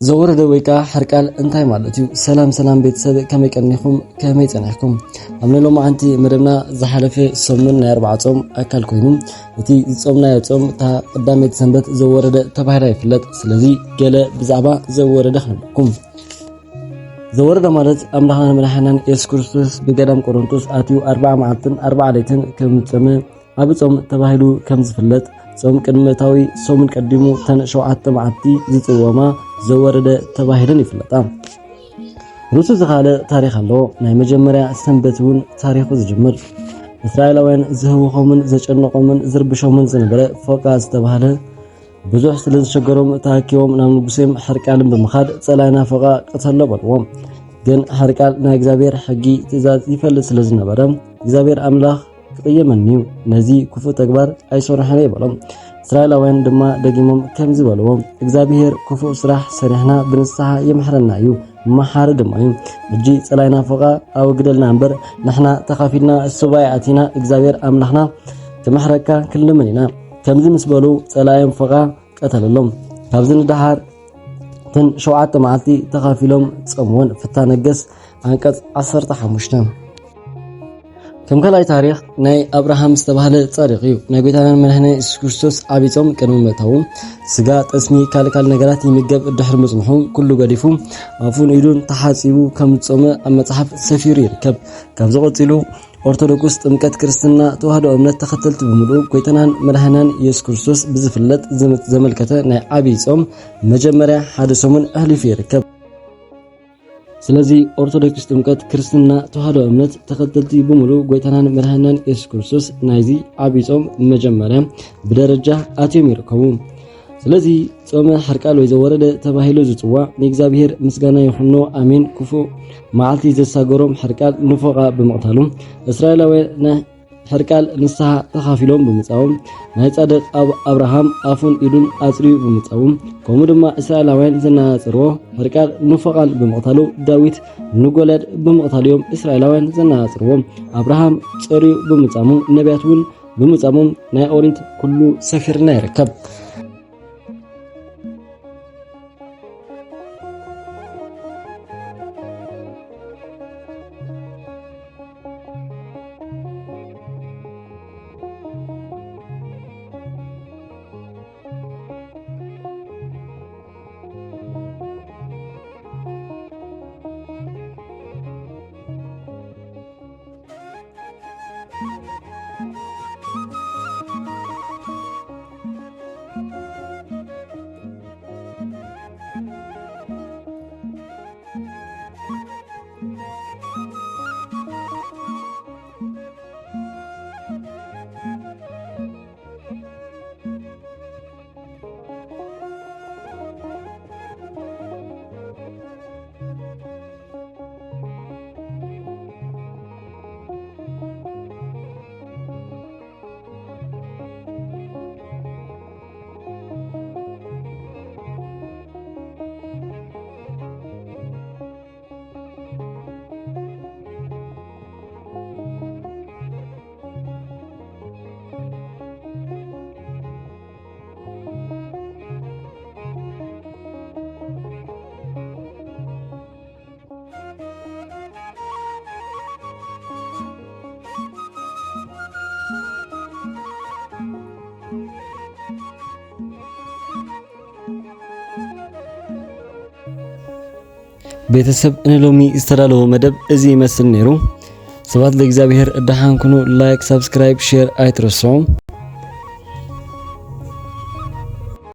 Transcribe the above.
زورد ويكا حرقال انتاي مالتيو سلام بيتسب كمي قنيخم كمي صنحكم امن لهم انتي مدبنا زحلفه سمن 4 صوم اكل كوينو اتي صومنا يصوم تا قدامي سنبت زورد تبايدا يفلط سلازي جله بزعبا زورد خنكم زورد مالت املاحنا ملحنان يسوع كريستوس بقدم قرنطوس اتيو 4 معتن 4 ليتن كم صم اب صوم تبايلو كم زفلط صوم قدمتاوي صومن قديمو تن 7 معتي زصوما زورد تباهيدن يفلطا روسو زخاله تاريخ الله ناي مجمريا سنبتون تاريخو زجمر اسرائيلاوين زهوخومن زچنقومن زربشومن زنبره فوقاز تباهله بزح سلز شغروم تاكيوم نام نغسيم حرقالن بمخاد صلاينا فوقا قتلو بلوم ግን حرقال نا እግዚአብሔር ሕጊ ትእዛዝ ይፈልጥ ስለዝነበረ እግዚአብሔር አምላክ ቅየመኒው ነዚ ክፉ ተግባር አይሶርሐነ ይበሎም እስራኤላውያን ድማ ደጊሞም ከምዝ በለዎም እግዚአብሔር ክፉ ስራሕ ሰሪሕና ብንስሐ ይምሕረናዩ መሐር ድማዩ እጂ ጸላይና ፈቃ አው ግደልና እንበር ንሕና ተኻፊልና ሱባኤ አቲና እግዚአብሔር አምላኽና ተመሕረካ ክልምኒና ከምዝ ምስበሉ ጸላይም ፈቃ ቀተለሎም ካብዝን ዳሃር ትን 7 መዓልቲ ተኻፊሎም ጾምውን ፍታነገስ አንቀጽ 15 كم كلاي تاريخ ناي ابراهام استباله صادقيو نغيتانا منهنا يسوع كريستوس ابيصوم قنو متاو سغا تسمي كالكال نغرات يمغب الدحر مصمحو كله غديفو افون يدون تحاسيبو كم صوم المصحف سفير يركب كم زقطيلو ኦርቶዶክስ ጥምቀት ክርስትና ተዋህዶ እምነት ተከተልት በሙሉ ጎይተናን መድኃናን ኢየሱስ ክርስቶስ ብዝፍለጥ ዘመልከተ ናይ አብይ ጾም መጀመሪያ ሓደ ሰሙን አህሊፍ ይርከብ ስለዚህ ኦርቶዶክስ ጥምቀት ክርስትና ተዋህዶ እምነት ተከተልት በሙሉ ጎይተናን መድኃናን ኢየሱስ ክርስቶስ ናይዚ አብይ ጾም መጀመሪያ በደረጃ አትዮም ይርከቡ ስለዚህ ጾመ حرقال ወይ ዘወረደ ተባሂሎ ዝጽዋ ንእግዚአብሔር ምስጋና ይሁን አሜን ኩፉ ማዓልቲ ዘሳገሮም حرقال ንፎቃ በመቅታሉ እስራኤላውያን حرقال ንስሐ ተኻፊሎም በመጻወም ናይ ጻድቅ አብርሃም አፉን ኢዱን አጽሪዩ በመጻወም ቆሙ ድማ እስራኤላውያን ዘናጽሮ حرقال ንፎቃን በመቅታሉ ዳዊት ንጎለድ በመቅታሉም እስራኤላውያን ዘናጽሮ አብርሃም ጸሪዩ በመጻሙ ነቢያቱን በመጻሙ ናይ ኦሪት ኩሉ ሰፊርና ይርከብ ቤተሰብ እንሎሚ استدالو መደብ እዚ ይመስል ነይሩ። ሰባት ለእግዚአብሔር እዳሃንኩኑ ላይክ ሰብስክራይብ ሼር አይትረሱም።